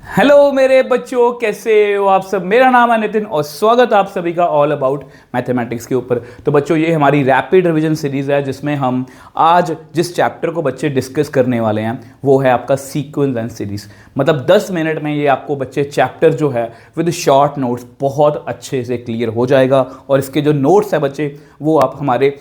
Hello मेरे बच्चों, कैसे हो आप सब। मेरा नाम है नितिन और स्वागत है आप सभी का ऑल अबाउट मैथमेटिक्स के ऊपर। तो बच्चों, ये हमारी रैपिड रिवीजन सीरीज़ है जिसमें हम आज जिस चैप्टर को बच्चे डिस्कस करने वाले हैं वो है आपका सीक्वेंस एंड सीरीज। मतलब 10 मिनट में ये आपको बच्चे चैप्टर जो है विद शॉर्ट नोट्स बहुत अच्छे से क्लियर हो जाएगा। और इसके जो नोट्स है बच्चे वो आप हमारे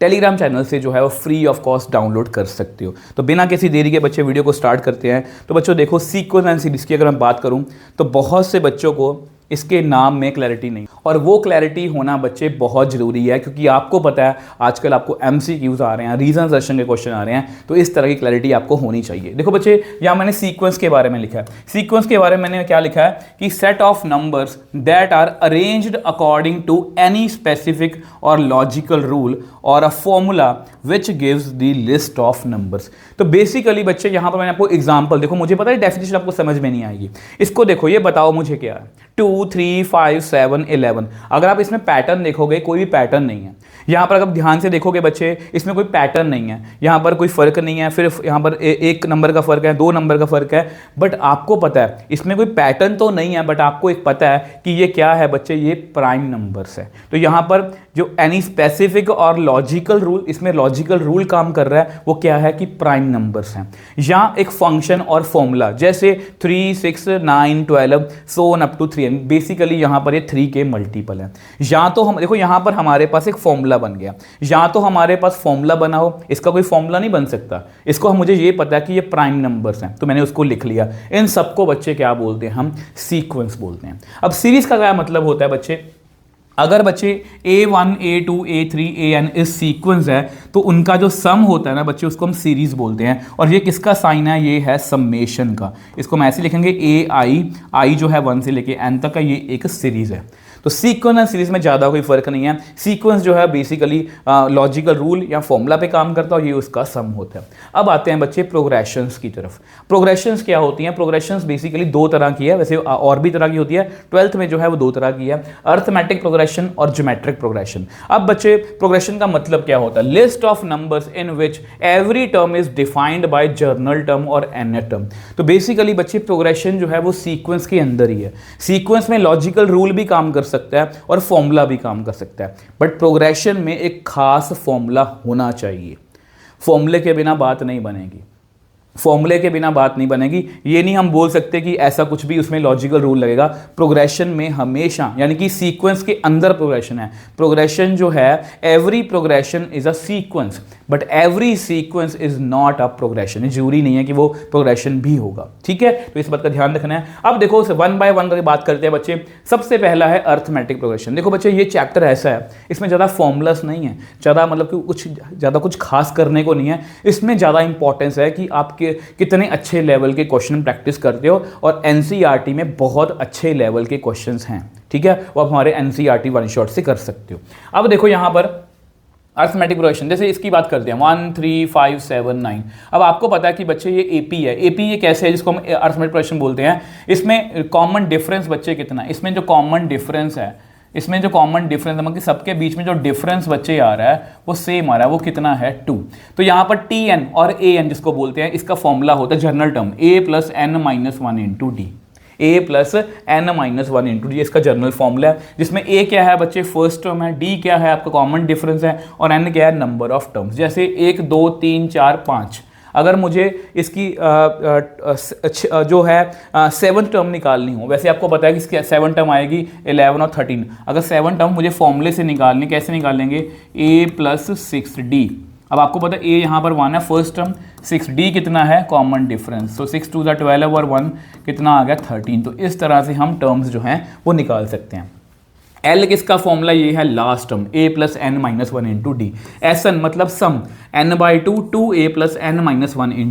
टेलीग्राम चैनल से जो है वो फ्री ऑफ कॉस्ट डाउनलोड कर सकते हो। तो बिना किसी देरी के बच्चे वीडियो को स्टार्ट करते हैं। तो बच्चों देखो, सीक्वेंस एंड सीरीज की अगर मैं बात करूं तो बहुत से बच्चों को इसके नाम में क्लैरिटी नहीं, और वो क्लैरिटी होना बच्चे बहुत ज़रूरी है, क्योंकि आपको पता है आजकल आपको MCQs आ रहे हैं, रीजन सेशन के क्वेश्चन आ रहे हैं, तो इस तरह की क्लैरिटी आपको होनी चाहिए। देखो बच्चे, यहाँ मैंने सीक्वेंस के बारे में लिखा है। सीक्वेंस के बारे में मैंने क्या लिखा है कि set of numbers that are arranged according to any specific और लॉजिकल रूल और a formula which gives the list of numbers. तो बेसिकली बच्चे यहाँ पर मैंने आपको एग्जांपल, देखो मुझे पता है डेफिनेशन आपको समझ में नहीं आएगी, इसको देखो, ये बताओ मुझे क्या है 2, 3, 5, 7, 11। अगर आप इसमें पैटर्न देखोगे, कोई भी पैटर्न नहीं है यहाँ पर। अगर ध्यान से देखोगे बच्चे, इसमें कोई पैटर्न नहीं है, यहाँ पर कोई फर्क नहीं है, फिर यहाँ पर एक नंबर का फर्क है, 2 नंबर का फर्क है, बट आपको पता है इसमें कोई पैटर्न तो नहीं है, बट आपको एक पता है कि ये क्या है बच्चे, ये प्राइम नंबर्स है। तो यहाँ पर जो एनी स्पेसिफिक और लॉजिकल रूल, इसमें लॉजिकल रूल काम कर रहा है, वो क्या है कि प्राइम नंबर्स हैं। यहाँ एक फंक्शन और फॉर्मूला, जैसे 3, 6, 9, 12 so on up to 3, basically यहाँ पर ये 3 के मल्टीपल है। या तो हम देखो, यहाँ पर हमारे पास एक फॉर्मूला बन गया, या तो हमारे पास फॉर्मूला बना हो, इसका कोई फॉर्मूला नहीं बन सकता, इसको मुझे ये पता है कि ये प्राइम नंबर्स हैं, तो मैंने उसको लिख लिया। इन सबको बच्चे क्या बोलते हैं, हम सीक्वेंस बोलते हैं। अब सीरीज का क्या मतलब होता है बच्चे, अगर बच्चे A1, A2, A3, AN इस सीक्वेंस है तो उनका जो सम होता है ना बच्चे, उसको हम सीरीज बोलते हैं। और ये किसका साइन है, ये है समेशन का। इसको हम ऐसे लिखेंगे AI जो है 1 से लेके N तक का, ये एक सीरीज है। तो सीक्वेंस एंड सीरीज में ज़्यादा कोई फर्क नहीं है। सीक्वेंस जो है बेसिकली लॉजिकल रूल या फॉर्मूला पे काम करता है, और ये उसका सम होता है। अब आते हैं बच्चे प्रोग्रेशंस की तरफ। प्रोग्रेशंस क्या होती हैं, प्रोग्रेशंस बेसिकली 2 तरह की है, वैसे और भी तरह की होती है, 12th में जो है वो 2 तरह की है, अर्थमेटिक प्रोग्रेशन और ज्योमेट्रिक प्रोग्रेशन। अब बच्चे प्रोग्रेशन का मतलब क्या होता है, list of numbers in which every term is defined by journal term और nth टर्म। तो बेसिकली बच्चे प्रोग्रेशन जो है वो सीक्वेंस के अंदर ही है। सीक्वेंस में लॉजिकल रूल भी काम कर सकता है और फॉर्मूला भी काम कर सकता है, बट प्रोग्रेशन में एक खास फॉर्मूला होना चाहिए। फॉर्मूले के बिना बात नहीं बनेगी, फॉर्मूले के बिना बात नहीं बनेगी। ये नहीं हम बोल सकते कि ऐसा कुछ भी उसमें लॉजिकल रूल लगेगा। प्रोग्रेशन में हमेशा, यानी कि सीक्वेंस के अंदर प्रोग्रेशन है। प्रोग्रेशन जो है, every progression is a sequence, but every sequence is not a progression. जरूरी नहीं है कि वो प्रोग्रेशन भी होगा, ठीक है। तो इस बात का ध्यान रखना है। अब देखो, 1 बाय 1 करके बात करते हैं बच्चे। सबसे पहला है अर्थमेटिक प्रोग्रेशन। देखो बच्चे, ये चैप्टर ऐसा है, इसमें ज़्यादा फॉर्मूलास नहीं है, ज़्यादा मतलब कि कुछ खास करने को नहीं है। इसमें ज़्यादा इंपॉर्टेंस है कि आप कितने अच्छे लेवल के क्वेश्चन प्रैक्टिस करते हो, और NCERT में बहुत अच्छे लेवल के क्वेश्चंस हैं, ठीक है। वो आप हमारे NCERT वन शॉट से कर सकते हो। अब देखो यहाँ पर अर्थमेटिक प्रोग्रेशन, जैसे इसकी बात करते हैं 1, 3, 5, 7, 9। अब आपको पता है कि बच्चे ये AP है। AP ये कैसे है, जिसको हम अर्थमेटिक प्रोग्रेशन बोलते हैं। इसमें कॉमन डिफरेंस बच्चे कितना है, इसमें जो कॉमन डिफरेंस है, मतलब कि सबके बीच में जो डिफरेंस बच्चे आ रहा है वो सेम आ रहा है, वो कितना है 2। तो यहाँ पर TN और AN जिसको बोलते हैं, इसका फॉर्मूला होता है general term A + N - 1 × D। A + N - 1 × D इसका जनरल फॉर्मूला है, जिसमें A क्या है बच्चे, फर्स्ट टर्म है, D क्या है आपका कॉमन डिफरेंस है, और N क्या है नंबर ऑफ टर्म्स। जैसे 1, 2, 3, 4, 5। अगर मुझे इसकी जो है 7 टर्म निकालनी हो, वैसे आपको पता है कि इसकी 7 टर्म आएगी 11 और 13। अगर 7 टर्म मुझे फॉर्मूले से निकालनी, कैसे निकालेंगे, A + 6D। अब आपको पता है A यहाँ पर 1 है फर्स्ट टर्म, 6D कितना है कॉमन डिफरेंस, तो 6 × 2 = 12 और 1 कितना आ गया 13। तो इस तरह से हम टर्म्स जो हैं वो निकाल सकते हैं। L किसका फॉर्मूला, ये है last term A + N - 1 × D। SN मतलब सम, N/2 2A + N - 1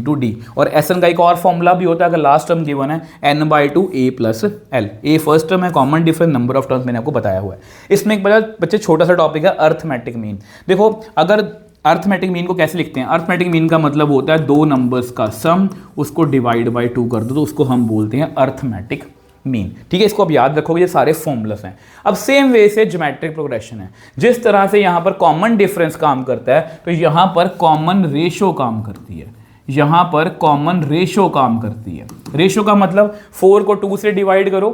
× D। और SN का एक और फॉर्मूला भी होता है, अगर लास्ट टर्म गिवन है N/2 A + L। A first term है, common difference, number of terms मैंने आपको बताया हुआ है। इसमें एक बच्चे छोटा सा टॉपिक है अर्थमेटिक मीन। देखो, अगर अर्थमेटिक मीन को कैसे लिखते हैं, अर्थमेटिक मीन का मतलब होता है 2 नंबर्स का सम, उसको डिवाइड बाय 2 कर दो, तो उसको हम बोलते हैं अर्थमेटिक मीन, ठीक है। इसको आप याद रखोगे, ये सारे फॉर्मूलास हैं। अब सेम वे से ज्योमेट्रिक प्रोग्रेशन है। जिस तरह से यहाँ पर कॉमन डिफरेंस काम करता है, तो यहाँ पर कॉमन रेशो काम करती है। यहां पर कॉमन रेशो काम करती है। रेशो का मतलब 4 को 2 से डिवाइड करो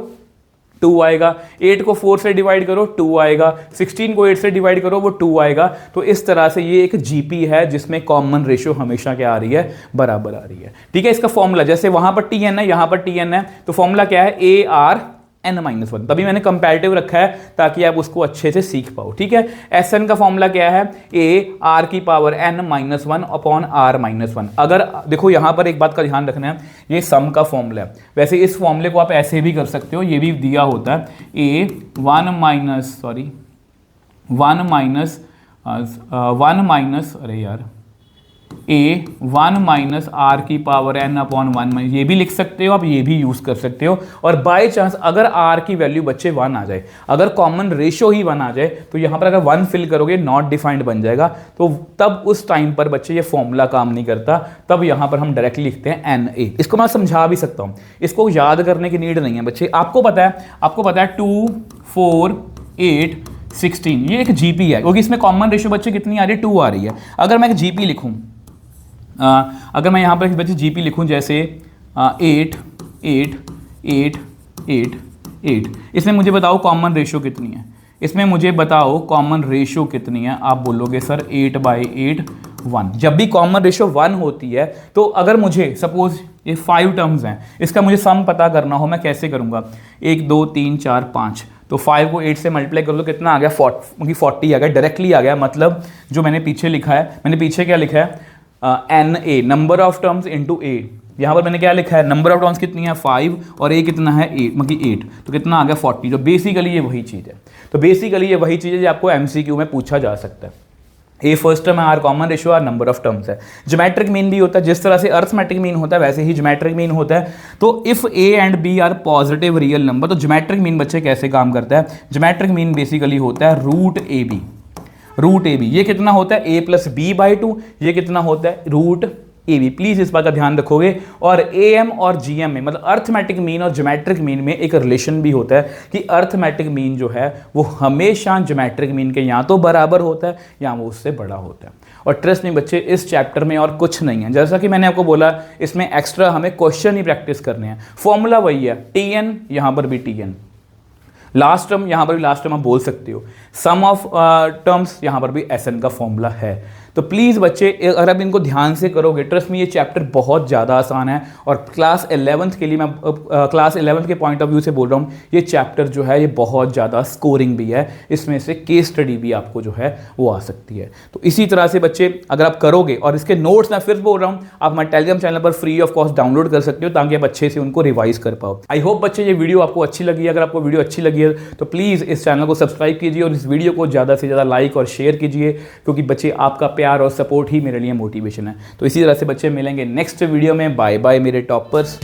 2 आएगा, 8 को 4 से डिवाइड करो 2 आएगा, 16 को 8 से डिवाइड करो वो 2 आएगा। तो इस तरह से ये एक जीपी है जिसमें कॉमन रेशो हमेशा क्या आ रही है, बराबर आ रही है। ठीक है, इसका फॉर्मूला जैसे वहां पर टीएन है यहां पर टीएन है, तो फॉर्मूला क्या है, ए आर n-1। तभी मैंने कंपैरेटिव रखा है ताकि आप उसको अच्छे से सीख पाओ। ठीक है, एस एन का फॉर्मूला क्या है, ए आर की पावर n-1 अपॉन r-1। अगर देखो यहां पर एक बात का ध्यान रखना है, ये सम का फॉर्मूला है। वैसे इस फॉर्मूले को आप ऐसे भी कर सकते हो, ये भी दिया होता है a 1 माइनस अरे यार a 1 माइनस आर की पावर n अपॉन 1, ये भी लिख सकते हो आप, ये भी यूज कर सकते हो। और बाय चांस अगर r की वैल्यू बच्चे 1 आ जाए, अगर कॉमन रेशियो ही 1 आ जाए, तो यहां पर अगर 1 फिल करोगे नॉट डिफाइंड बन जाएगा, तो तब उस टाइम पर बच्चे ये फॉर्मूला काम नहीं करता, तब यहां पर हम डायरेक्टली लिखते हैं na। इसको मैं समझा भी सकता हूं, इसको याद करने की नीड नहीं है बच्चे। आपको पता है 2 4 8 16 ये एक जीपी है, क्योंकि इसमें कॉमन रेशियो बच्चे कितनी आ रही है, 2 आ रही है। अगर मैं एक जीपी लिखूं, अगर मैं यहाँ पर बच्चे जीपी लिखूं जैसे 8 8 8 8 8, इसमें मुझे बताओ कॉमन रेशियो कितनी है, इसमें मुझे बताओ कॉमन रेशियो कितनी है। आप बोलोगे सर 8/8 1। जब भी कॉमन रेशियो 1 होती है, तो अगर मुझे सपोज ये 5 टर्म्स हैं, इसका मुझे सम पता करना हो, मैं कैसे करूँगा, 1 2 3 4 5, तो 5 को 8 से मल्टीप्लाई कर लो, कितना आ गया 40 आ गया, डायरेक्टली आ गया। मतलब जो मैंने पीछे लिखा है, मैंने पीछे क्या लिखा है, n a number of terms into a, यहाँ पर मैंने क्या लिखा है, नंबर ऑफ टर्म्स कितनी है 5 और ए कितना है 8, मतलब 8, तो कितना आ गया 40। तो बेसिकली ये वही चीज़ है, तो बेसिकली ये वही चीज़ है जो आपको एमसीक्यू में पूछा जा सकता है। ए फर्स्ट टर्म है, r common ratio, r number of terms है। ज्योमेट्रिक मीन भी होता है, जिस तरह से अर्थमेटिक मीन होता है वैसे ही ज्योमेट्रिक मीन होता है। तो if a and b are positive real number, तो ज्योमेट्रिक मीन बच्चे कैसे काम करता है, ज्योमेट्रिक मीन बेसिकली होता है रूट ए बी। ये कितना होता है a प्लस b/2, ये कितना होता है रूट ए बी। प्लीज इस बात का ध्यान रखोगे। और ए एम और जी एम में, मतलब अर्थमेटिक मीन और ज्योमेट्रिक मीन में एक रिलेशन भी होता है कि अर्थमेटिक मीन जो है वो हमेशा ज्योमेट्रिक मीन के या तो बराबर होता है या वो उससे बड़ा होता है। और ट्रस्ट में बच्चे इस चैप्टर में और कुछ नहीं है, जैसा कि मैंने आपको बोला इसमें एक्स्ट्रा हमें क्वेश्चन ही प्रैक्टिस करने हैं। फॉर्मूला वही है, टी एन, यहाँ पर भी टी एन, लास्ट टर्म यहाँ पर भी लास्ट टर्म आप बोल सकते हो, सम ऑफ टर्म्स यहाँ पर भी एस एन का फॉर्मूला है। तो प्लीज़ बच्चे अगर आप इनको ध्यान से करोगे, ट्रस्ट में ये चैप्टर बहुत ज़्यादा आसान है। और क्लास 11th के लिए मैं क्लास 11th के पॉइंट ऑफ व्यू से बोल रहा हूँ, ये चैप्टर जो है ये बहुत ज़्यादा स्कोरिंग भी है, इसमें से केस स्टडी भी आपको जो है वो आ सकती है। तो इसी तरह से बच्चे अगर आप करोगे, और इसके नोट्स मैं फिर बोल रहा हूँ आप हमारे टेलीग्राम चैनल पर फ्री ऑफ कॉस्ट डाउनलोड कर सकते हो ताकि आप अच्छे से उनको रिवाइज कर पाओ। आई होप बच्चे ये वीडियो आपको अच्छी लगी है। अगर आपको वीडियो अच्छी लगी है तो प्लीज़ इस चैनल को सब्सक्राइब कीजिए और इस वीडियो को ज़्यादा से ज़्यादा लाइक और शेयर कीजिए, क्योंकि बच्चे आपका प्यार और सपोर्ट ही मेरे लिए मोटिवेशन है। तो इसी तरह से बच्चे मिलेंगे नेक्स्ट वीडियो में। बाय बाय मेरे टॉपर्स।